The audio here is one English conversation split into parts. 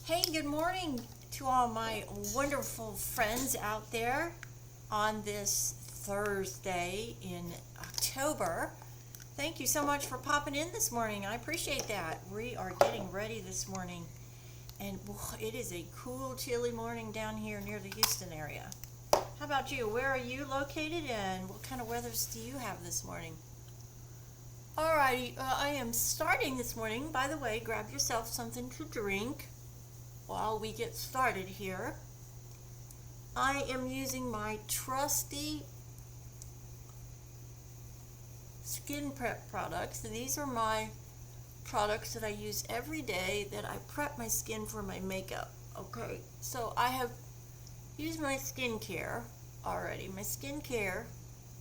Hey, good morning to all my wonderful friends out there on this Thursday in October. Thank you so much for popping in this morning. I appreciate that. We are getting ready this morning, and it is a cool, chilly morning down here near the Houston area. How about you? Where are you located, and what kind of weathers do you have this morning? Alrighty, I am starting this morning. By the way, grab yourself something to drink while we get started here. I am using my trusty skin prep products. And these are my products that I use every day that I prep my skin for my makeup. Okay, so I have used my skincare already. My skincare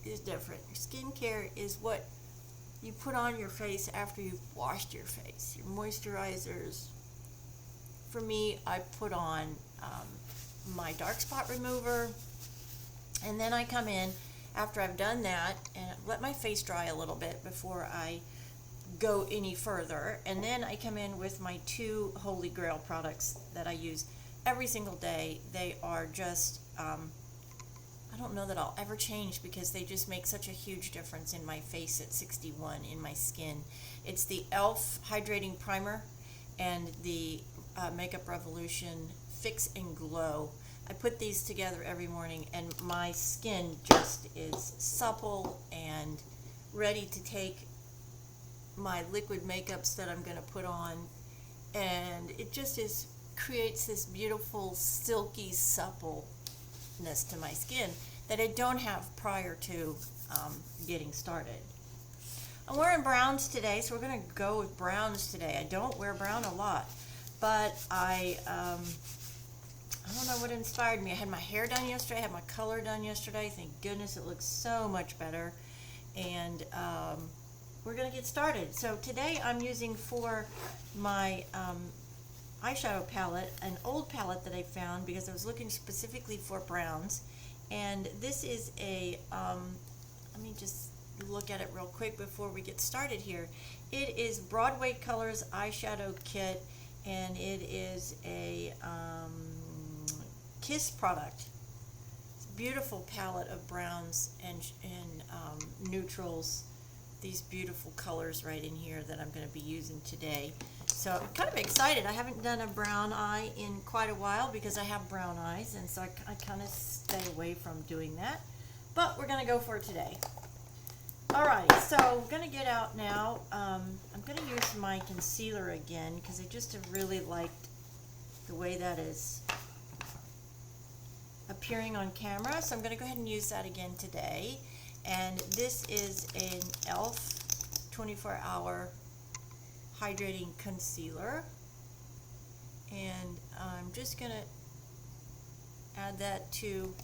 is different. Skincare is what you put on your face after you've washed your face. Your moisturizers. For me, I put on my dark spot remover, and then I come in after I've done that and let my face dry a little bit before I go any further. And then I come in with my two Holy Grail products that I use every single day. They are just, I don't know that I'll ever change because they just make such a huge difference in my face at 61 in my skin. It's the e.l.f. Hydrating Primer and the Makeup Revolution Fix and Glow. I put these together every morning and my skin just is supple and ready to take my liquid makeups that I'm going to put on, and it just creates this beautiful silky suppleness to my skin that I don't have prior to getting started. I'm wearing browns today, so we're going to go with browns today. I don't wear brown a lot, but I don't know what inspired me. I had my hair done yesterday. I had my color done yesterday. Thank goodness, it looks so much better. And we're going to get started. So today I'm using for my eyeshadow palette an old palette that I found because I was looking specifically for browns. And this is a, let me just look at it real quick before we get started here. It is Broadway Colors eyeshadow kit, and it is a Kiss product. It's a beautiful palette of browns and neutrals. These beautiful colors right in here that I'm going to be using today. So I'm kind of excited. I haven't done a brown eye in quite a while because I have brown eyes, and so I kind of stay away from doing that. But we're going to go for it today. Alright, so I'm going to get out now. I'm going to use my concealer again because I just have really liked the way that is appearing on camera. So I'm going to go ahead and use that again today. And this is an e.l.f. 24-hour hydrating concealer. And I'm just going to add that to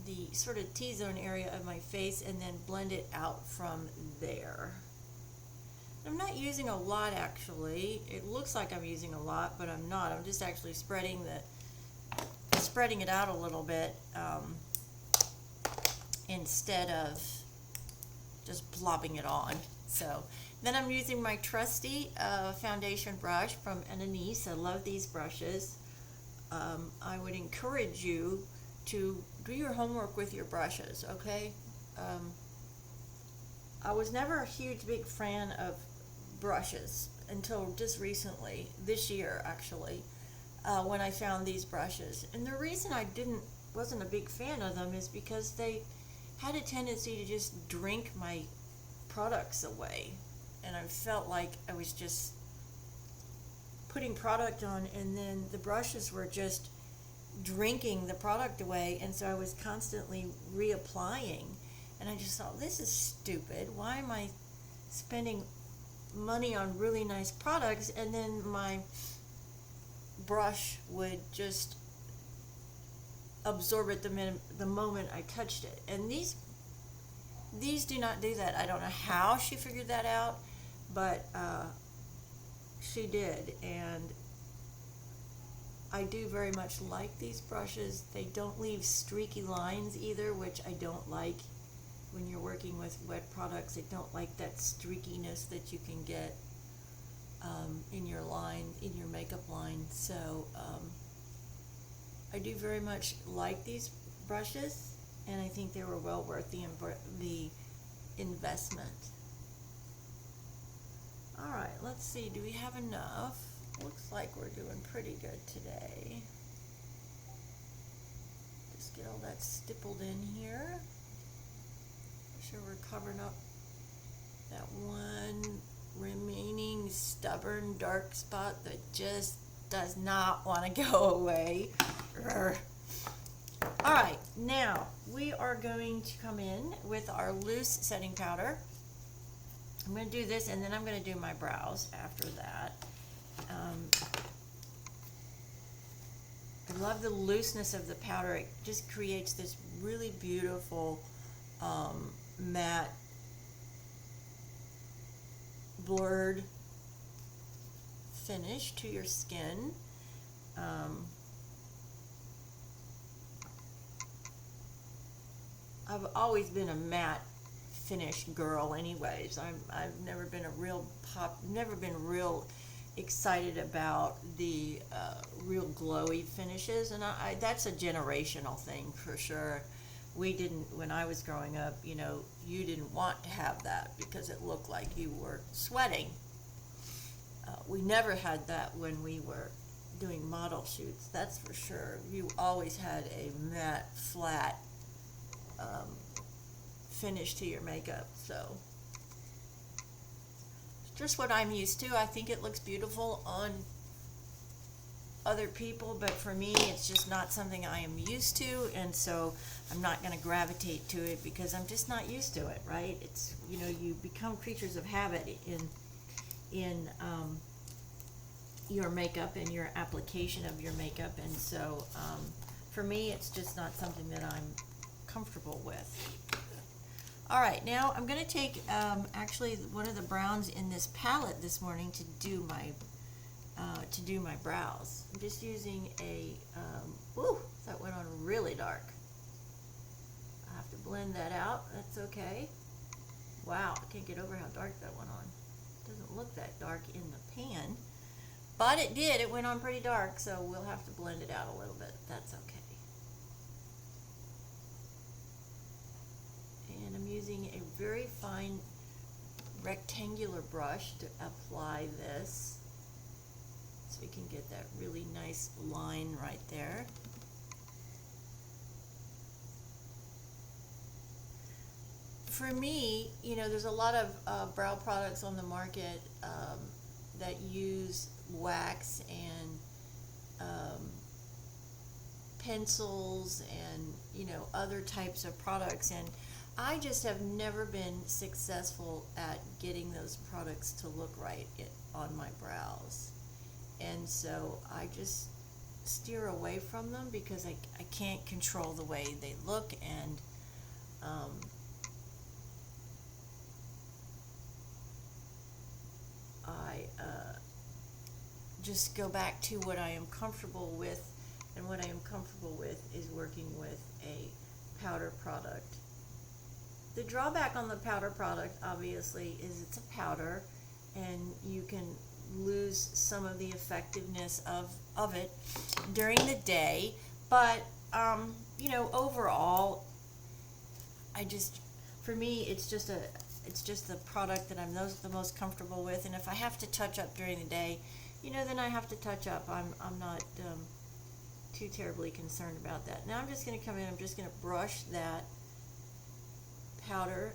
the sort of T-zone area of my face and then blend it out from there. I'm not using a lot actually. It looks like I'm using a lot, but I'm not. I'm just actually spreading it out a little bit instead of just plopping it on. So then I'm using my trusty foundation brush from Ananice. I love these brushes. I would encourage you to do your homework with your brushes, okay? I was never a huge big fan of brushes until just recently, this year actually, when I found these brushes. And the reason I wasn't a big fan of them is because they had a tendency to just drink my products away. And I felt like I was just putting product on and then the brushes were just drinking the product away, and so I was constantly reapplying, and I just thought, this is stupid. Why am I spending money on really nice products and then my brush would just absorb it the moment I touched it? And these do not do that. I don't know how she figured that out, but she did, and I do very much like these brushes. They don't leave streaky lines either, which I don't like when you're working with wet products. I don't like that streakiness that you can get in your line, in your makeup line. So I do very much like these brushes, and I think they were well worth the investment. All right, let's see, do we have enough? Looks like we're doing pretty good today. Just get all that stippled in here. Make sure we're covering up that one remaining stubborn dark spot that just does not want to go away. All right, now we are going to come in with our loose setting powder. I'm going to do this, and then I'm going to do my brows after that. I love the looseness of the powder. It just creates this really beautiful matte blurred finish to your skin. I've always been a matte finish girl anyways. I've never been never been real excited about the real glowy finishes, and that's a generational thing for sure. We didn't, when I was growing up, you know, you didn't want to have that because it looked like you were sweating. We never had that when we were doing model shoots, that's for sure. You always had a matte, flat finish to your makeup, so it's just what I'm used to. I think it looks beautiful on other people, but for me it's just not something I am used to, and so I'm not going to gravitate to it because I'm just not used to it, right? It's, you know, you become creatures of habit in your makeup and your application of your makeup, and so for me it's just not something that I'm comfortable with. All right, now I'm going to take actually one of the browns in this palette this morning to do my brows. I'm just using a woo, that went on really dark. I have to blend that out. That's okay. Wow, I can't get over how dark that went on. It doesn't look that dark in the pan, but it did. It went on pretty dark, so we'll have to blend it out a little bit. That's okay. And I'm using a very fine rectangular brush to apply this, so we can get that really nice line right there. For me, you know, there's a lot of brow products on the market that use wax and pencils and, you know, other types of products, and I just have never been successful at getting those products to look right on my brows, and so I just steer away from them because I can't control the way they look, and I just go back to what I am comfortable with, and what I am comfortable with is working with a powder product. The drawback on the powder product, obviously, is it's a powder, and you can lose some of the effectiveness of it during the day, but you know, overall, for me, it's just the product that I'm the most comfortable with, and if I have to touch up during the day, you know, then I have to touch up. I'm not too terribly concerned about that. Now I'm just going to come in, I'm just going to brush that powder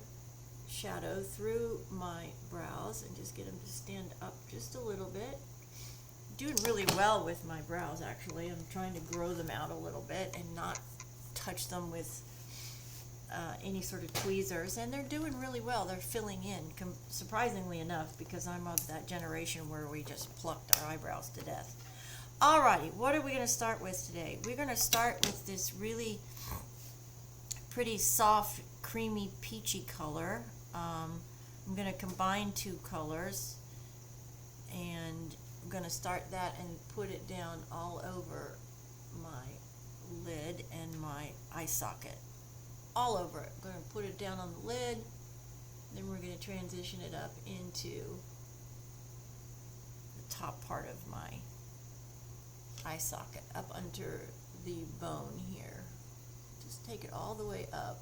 shadow through my brows and just get them to stand up just a little bit. Doing really well with my brows, actually. I'm trying to grow them out a little bit and not touch them with any sort of tweezers, and they're doing really well. They're filling in, surprisingly enough, because I'm of that generation where we just plucked our eyebrows to death. Alrighty, what are we going to start with today? We're going to start with this really pretty soft, creamy, peachy color. I'm going to combine two colors, and I'm going to start that and put it down all over my lid and my eye socket. All over it. I'm going to put it down on the lid, then we're going to transition it up into top part of my eye socket, up under the bone here. Just take it all the way up.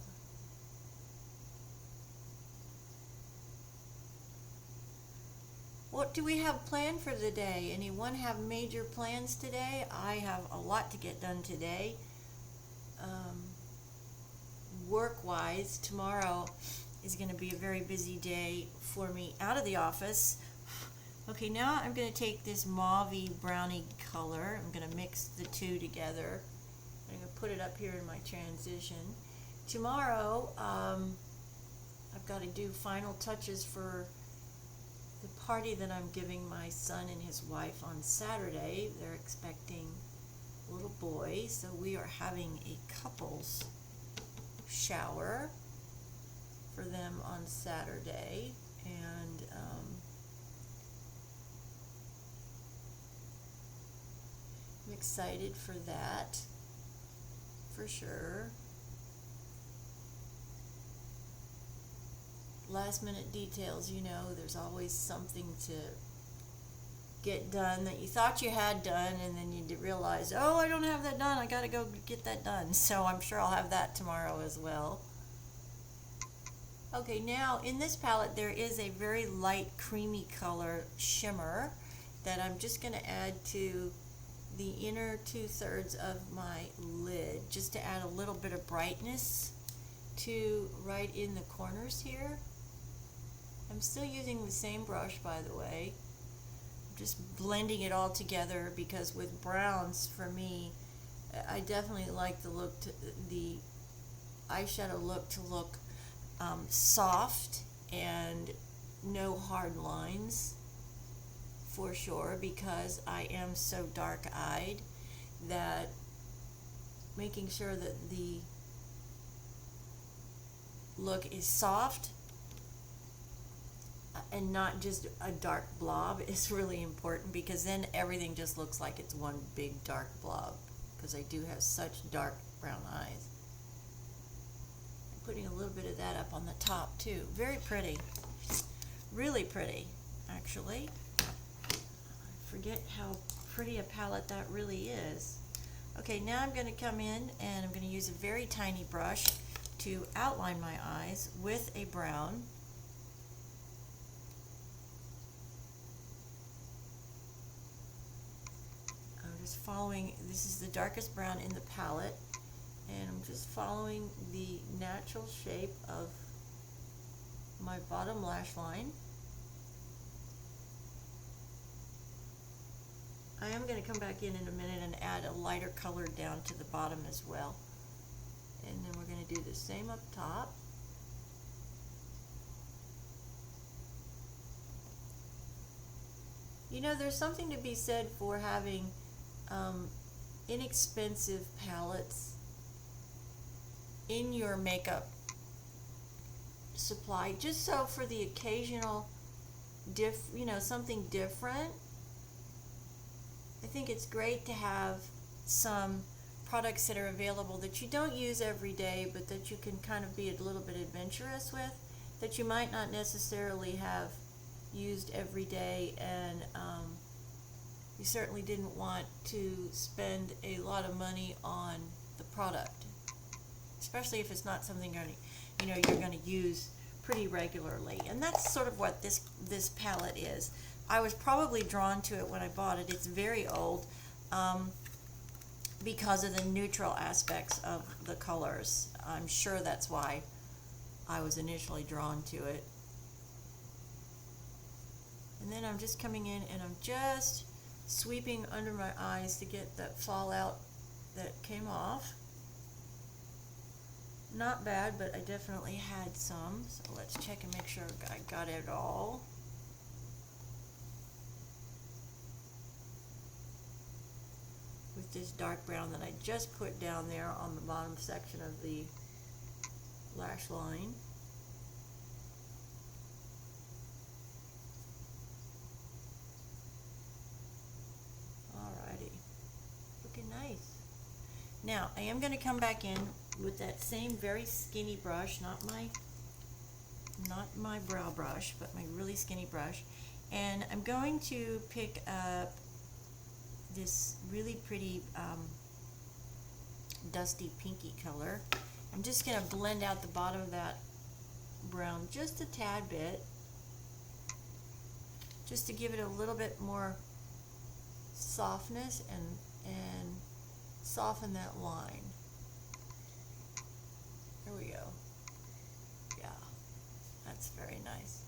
What do we have planned for the day? Anyone have major plans today? I have a lot to get done today. Work-wise, tomorrow is going to be a very busy day for me out of the office. Okay, now I'm going to take this mauve-y brownie color. I'm going to mix the two together. I'm going to put it up here in my transition. Tomorrow, I've got to do final touches for the party that I'm giving my son and his wife on Saturday. They're expecting a little boy, so we are having a couples shower for them on Saturday, and I'm excited for that, for sure. Last minute details, you know, there's always something to get done that you thought you had done, and then you realize, oh, I don't have that done, I gotta go get that done. So I'm sure I'll have that tomorrow as well. Okay, now in this palette there is a very light creamy color shimmer that I'm just going to add to the inner 2/3 of my lid, just to add a little bit of brightness to right in the corners here. I'm still using the same brush, by the way. Just blending it all together, because with browns, for me, I definitely like the eyeshadow look to look soft and no hard lines, for sure, because I am so dark-eyed that making sure that the look is soft and not just a dark blob is really important, because then everything just looks like it's one big dark blob, because I do have such dark brown eyes. I'm putting a little bit of that up on the top too. Very pretty. Really pretty, actually. I forget how pretty a palette that really is. Okay, now I'm going to come in and I'm going to use a very tiny brush to outline my eyes with a brown. I'm just following, this is the darkest brown in the palette, and I'm just following the natural shape of my bottom lash line. I am going to come back in a minute and add a lighter color down to the bottom as well. And then we're going to do the same up top. You know, there's something to be said for having inexpensive palettes in your makeup supply, just so for the occasional something different. I think it's great to have some products that are available that you don't use every day, but that you can kind of be a little bit adventurous with, that you might not necessarily have used every day, and you certainly didn't want to spend a lot of money on the product, especially if it's not something you're going to use pretty regularly. And that's sort of what this palette is. I was probably drawn to it when I bought it. It's very old, because of the neutral aspects of the colors. I'm sure that's why I was initially drawn to it. And then I'm just coming in and I'm just sweeping under my eyes to get that fallout that came off. Not bad, but I definitely had some. So let's check and make sure I got it all. With this dark brown that I just put down there on the bottom section of the lash line. Alrighty, looking nice. Now I am going to come back in with that same very skinny brush, not my brow brush, but my really skinny brush, And I'm going to pick up this really pretty dusty pinky color. I'm just going to blend out the bottom of that brown just a tad bit, just to give it a little bit more softness and soften that line. There we go. Yeah, that's very nice.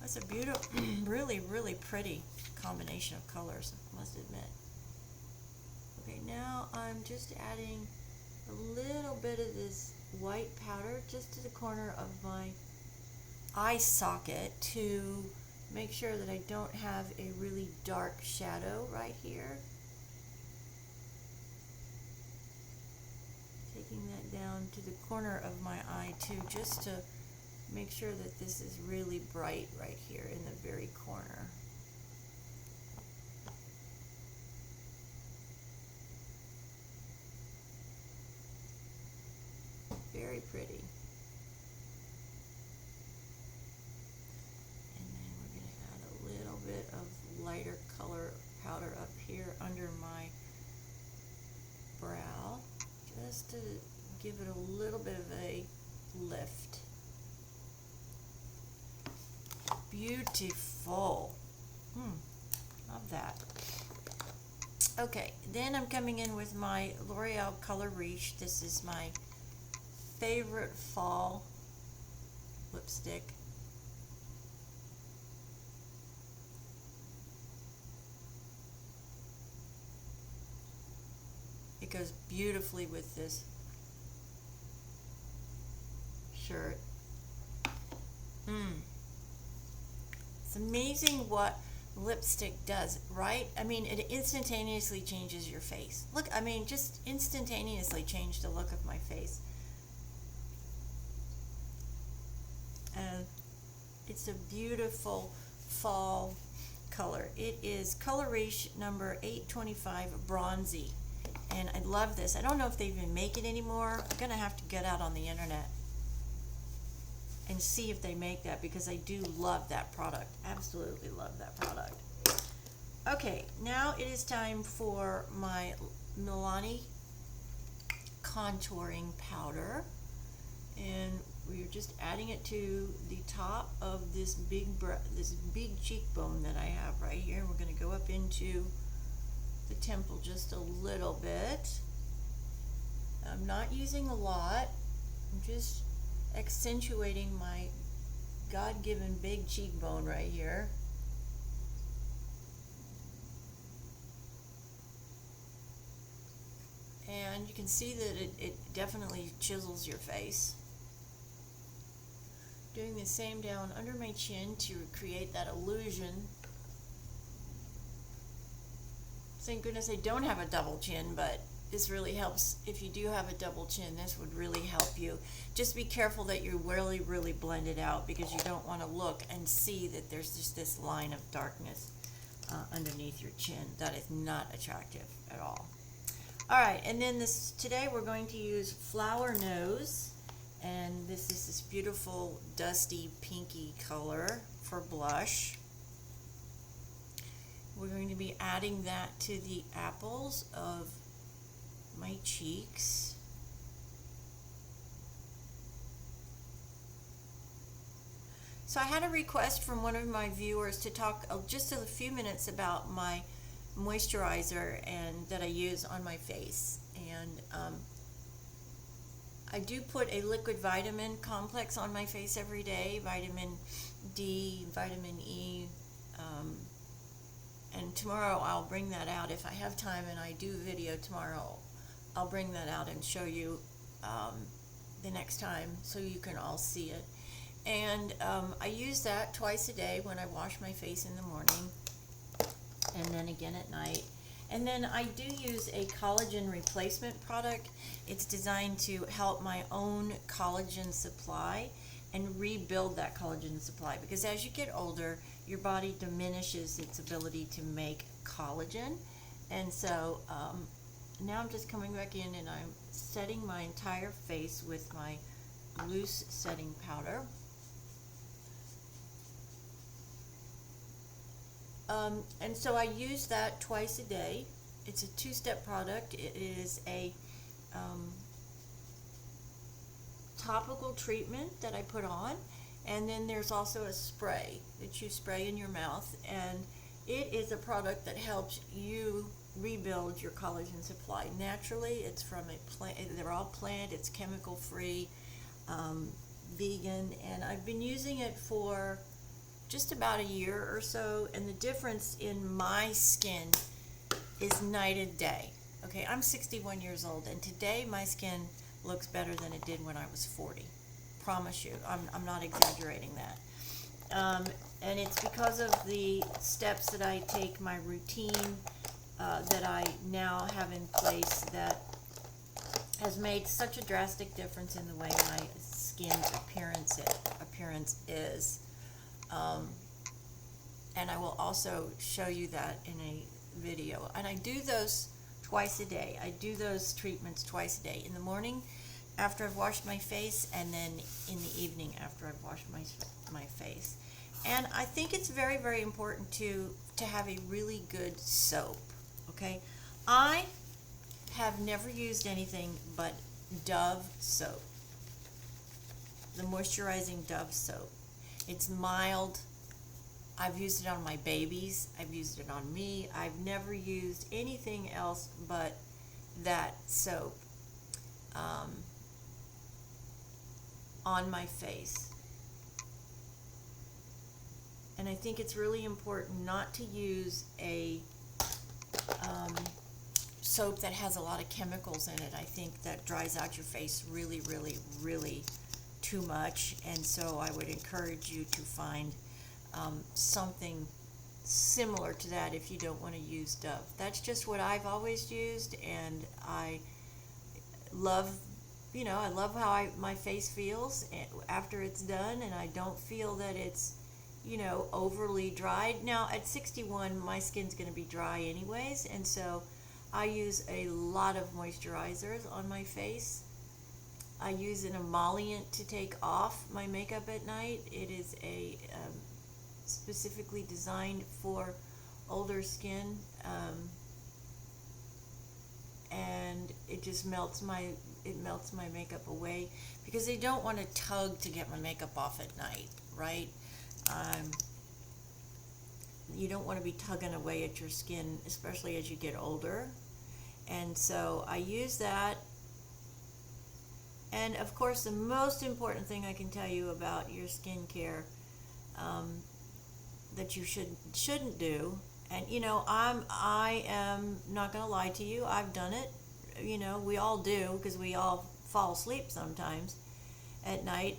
That's a beautiful, really, really pretty combination of colors, I must admit. Okay, now I'm just adding a little bit of this white powder just to the corner of my eye socket to make sure that I don't have a really dark shadow right here. Taking that down to the corner of my eye too, just to make sure that this is really bright right here in the very corner. Very pretty. And then we're going to add a little bit of lighter color powder up here under my brow, just to give it a little bit of a lift. Beautiful. Love that. Okay, then I'm coming in with my L'Oreal Color Reach. This is my favorite fall lipstick. It goes beautifully with this shirt. It's amazing what lipstick does, right? I mean, it instantaneously changes your face. Look, I mean, just instantaneously changed the look of my face. And it's a beautiful fall color. It is Color Reach number 825 Bronzy. And I love this. I don't know if they even make it anymore. I'm going to have to get out on the internet and see if they make that, because I do love that product. Absolutely love that product. Okay, now it is time for my Milani contouring powder. And we're just adding it to the top of this big cheekbone that I have right here. We're going to go up into the temple just a little bit. I'm not using a lot. I'm just accentuating my God-given big cheekbone right here. And you can see that it definitely chisels your face. Doing the same down under my chin to create that illusion. Thank goodness I don't have a double chin, but this really helps. If you do have a double chin, this would really help you. Just be careful that you really, really blend it out, because you don't want to look and see that there's just this line of darkness underneath your chin. That is not attractive at all. All right, and then today we're going to use Flower Nose, and this is this beautiful dusty pinky color for blush. We're going to be adding that to the apples of my cheeks. So I had a request from one of my viewers to talk just a few minutes about my moisturizer and that I use on my face. And I do put a liquid vitamin complex on my face every day, vitamin D, vitamin E, and tomorrow I'll bring that out. If I have time and I do a video tomorrow, I'll bring that out and show you the next time so you can all see it. And I use that twice a day when I wash my face in the morning, and then again at night. And then I do use a collagen replacement product. It's designed to help my own collagen supply and rebuild that collagen supply, because as you get older, your body diminishes its ability to make collagen. And so now I'm just coming back in and I'm setting my entire face with my loose setting powder. And so I use that twice a day. It's a two-step product. It is a topical treatment that I put on, and then there's also a spray that you spray in your mouth, and it is a product that helps you rebuild your collagen supply naturally. It's from a plant. They're all plant. It's chemical free, vegan, and I've been using it for just about a year or so, and the difference in my skin is night and day. Okay, I'm 61 years old, and today my skin looks better than it did when I was 40. Promise you, I'm not exaggerating that. And it's because of the steps that I take, my routine that I now have in place, that has made such a drastic difference in the way my skin's appearance is. And I will also show you that in a video. And I do those twice a day. I do those treatments twice a day. In the morning after I've washed my face, and then in the evening after I've washed my face. And I think it's very, very important to have a really good soap. Okay? I have never used anything but Dove soap. The moisturizing Dove soap. It's mild. I've used it on my babies. I've used it on me. I've never used anything else but that soap on my face. And I think it's really important not to use a soap that has a lot of chemicals in it. I think that dries out your face really, really, really too much. And so I would encourage you to find something similar to that if you don't want to use Dove. That's just what I've always used, and I love, I love how my face feels after it's done, and I don't feel that it's, overly dried. Now, at 61, my skin's going to be dry anyways, and so I use a lot of moisturizers on my face. I use an emollient to take off my makeup at night. It is a specifically designed for older skin, and it just melts my makeup away, because they don't want to tug to get my makeup off at night, right? You don't want to be tugging away at your skin, especially as you get older. And so I use that. And of course, the most important thing I can tell you about your skincare that you shouldn't do, and I am not going to lie to you, I've done it. We all do, because we all fall asleep sometimes at night,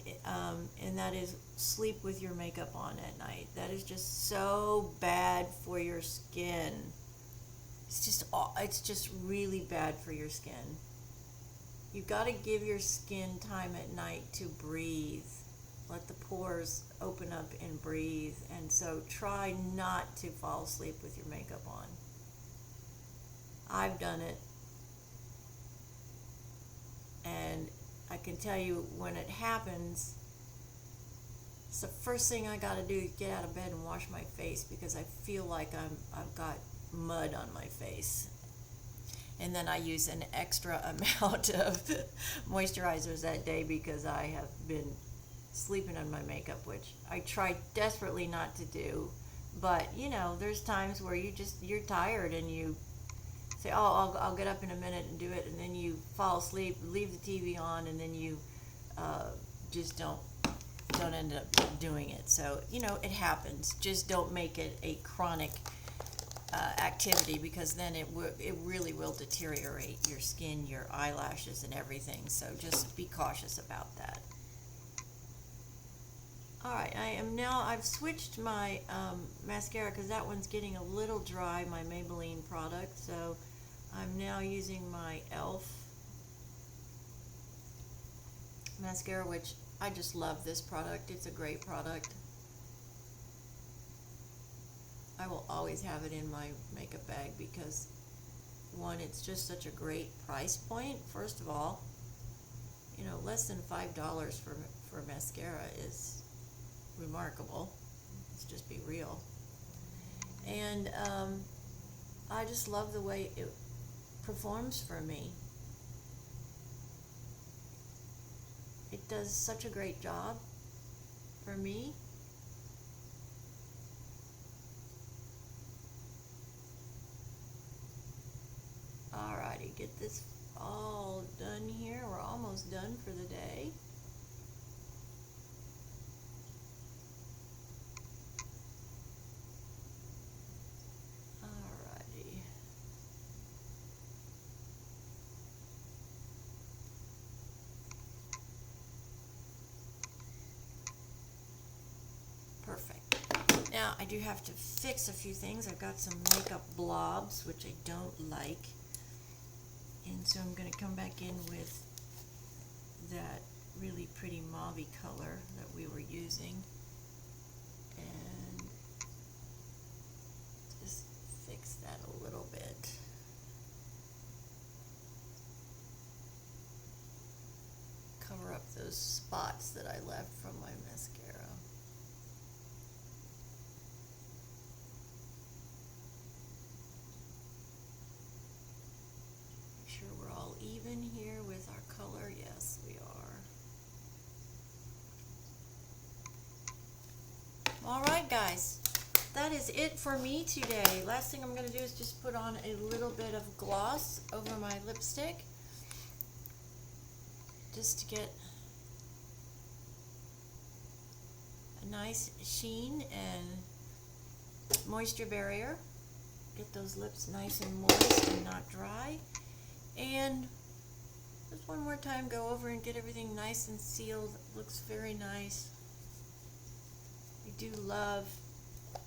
and that is sleep with your makeup on at night. That is just so bad for your skin. It's just really bad for your skin. You've got to give your skin time at night to breathe. Let the pores open up and breathe. And so try not to fall asleep with your makeup on. I've done it. And I can tell you, when it happens, it's the first thing I got to do is get out of bed and wash my face, because I feel like I've got mud on my face. And then I use an extra amount of moisturizers that day, because I have been sleeping on my makeup, which I try desperately not to do. But there's times where you're tired and you say, oh, I'll get up in a minute and do it, and then you fall asleep, leave the TV on, and then you just don't end up doing it. So it happens. Just don't make it a chronic activity, because then it really will deteriorate your skin, your eyelashes, and everything. So just be cautious about that. Alright, I've switched my mascara, because that one's getting a little dry, my Maybelline product. So I'm now using my e.l.f. mascara, which I just love this product. It's a great product. I will always have it in my makeup bag, because one, it's just such a great price point. First of all, less than $5 for mascara is remarkable. Let's just be real. and I just love the way it performs for me. It does such a great job for me. Alrighty, get this all done here. We're almost done for the day. Alrighty. Perfect. Now I do have to fix a few things. I've got some makeup blobs, which I don't like. And so I'm going to come back in with that really pretty mauvey color that we were using and just fix that a little bit. Cover up those spots that I left from my mascara. Sure we're all even here with our color. Yes, we are. All right, guys, that is it for me today. Last thing I'm going to do is just put on a little bit of gloss over my lipstick just to get a nice sheen and moisture barrier. Get those lips nice and moist and not dry. And just one more time, go over and get everything nice and sealed. Looks very nice. I do love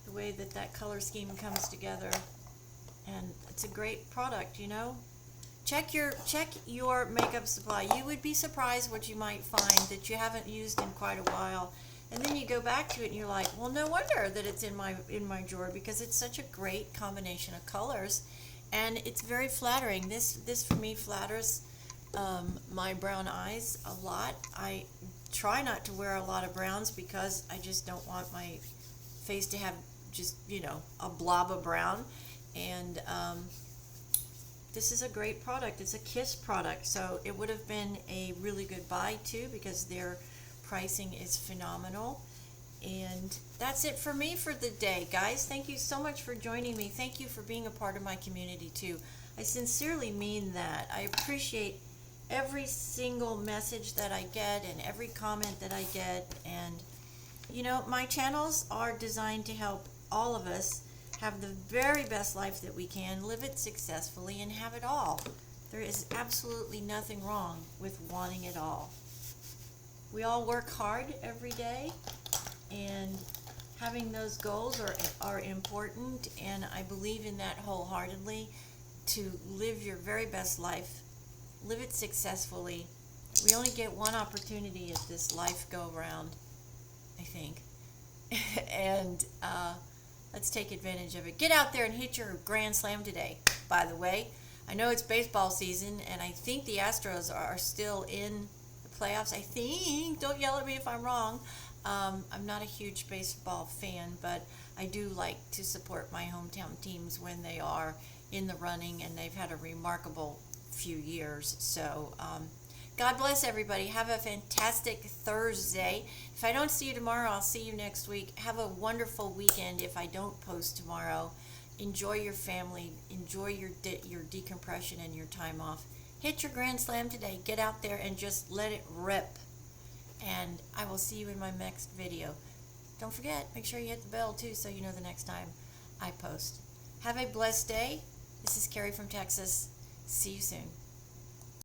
the way that that color scheme comes together, and it's a great product, you know. Check your makeup supply. You would be surprised what you might find that you haven't used in quite a while, and then you go back to it and you're like, well, no wonder that it's in my drawer, because it's such a great combination of colors. And it's very flattering. This for me flatters my brown eyes a lot. I try not to wear a lot of browns because I just don't want my face to have just, you know, a blob of brown. And this is a great product. It's a Kiss product, so it would have been a really good buy too, because their pricing is phenomenal. And that's it for me for the day, guys. Thank you so much for joining me. Thank you for being a part of my community too. I sincerely mean that. I appreciate every single message that I get and every comment that I get. And you know, my channels are designed to help all of us have the very best life that we can, live it successfully, and have it all. There is absolutely nothing wrong with wanting it all. We all work hard every day, and having those goals are important, and I believe in that wholeheartedly. To live your very best life, live it successfully. We only get one opportunity at this life go round, I think. And let's take advantage of it. Get out there and hit your grand slam today, by the way. I know it's baseball season, and I think the Astros are still in the playoffs. I think. Don't yell at me if I'm wrong. I'm not a huge baseball fan, but I do like to support my hometown teams when they are in the running, and they've had a remarkable few years. So God bless everybody. Have a fantastic Thursday. If I don't see you tomorrow, I'll see you next week. Have a wonderful weekend if I don't post tomorrow. Enjoy your family. Enjoy your decompression and your time off. Hit your grand slam today. Get out there and just let it rip. And I will see you in my next video. Don't forget, make sure you hit the bell too so you know the next time I post. Have a blessed day. This is Carrie from Texas. See you soon.